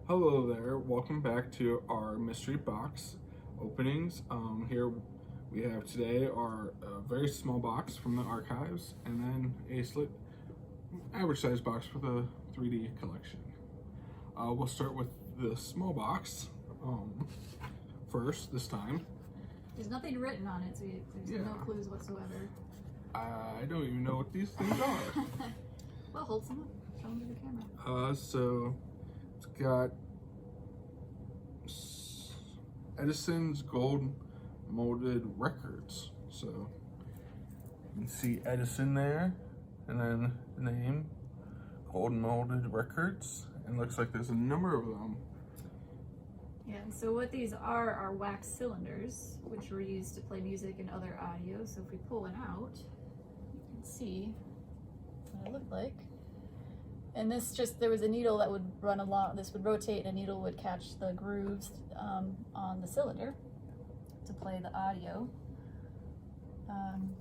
Hello there, welcome back to our mystery box openings. Here we have today our very small box from the archives and then a average size box for the 3D collection. We'll start with the small box first this time. There's nothing written on it, so there's no clues whatsoever. I don't even know what these things are. Well, hold some up. Show them to the camera. So it's got Edison's gold molded records. So you can see Edison there, and then the name, gold molded records, and looks like there's a number of them. Yeah, so what these are wax cylinders, which were used to play music and other audio. So if we pull one out, you can see what it looked like. And there was a needle that would run along, this would rotate and a needle would catch the grooves on the cylinder to play the audio. And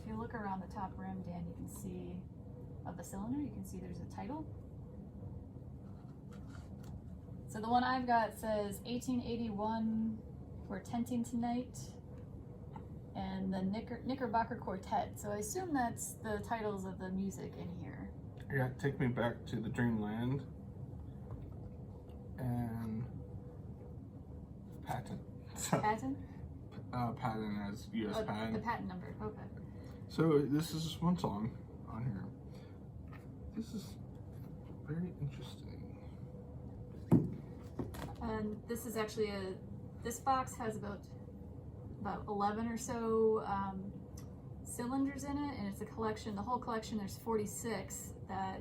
if you look around the top rim, Dan, you can see of the cylinder, you can see there's a title. So the one I've got says 1881, We're Tenting Tonight, and the Knickerbocker Quartet. So I assume that's the titles of the music in here. Yeah, take me back to the Dreamland and patent. Patent? Patent as U.S. patent. The patent number, okay. So this is just one song on here. This is very interesting. And this is actually this box has about 11 or so cylinders in it, and it's a collection. The whole collection, there's 46 that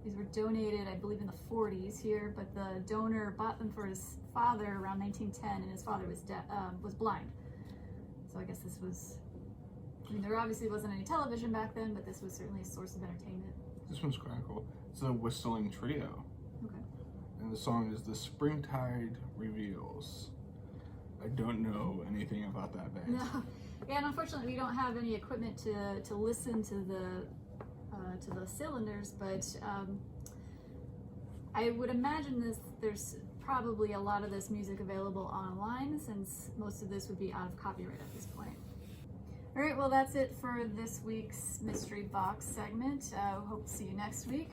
these were donated, I believe, in the 40s here, but the donor bought them for his father around 1910, and his father was blind. So I guess this was, I mean, there obviously wasn't any television back then, but this was certainly a source of entertainment. This one's kind of cool. It's a whistling trio. Okay. And the song is The Springtide Reveals. I don't know anything about that band. No, yeah, and unfortunately we don't have any equipment to listen to the cylinders, but I would imagine there's probably a lot of this music available online, since most of this would be out of copyright at this point. All right, well, that's it for this week's Mystery Box segment. Hope to see you next week.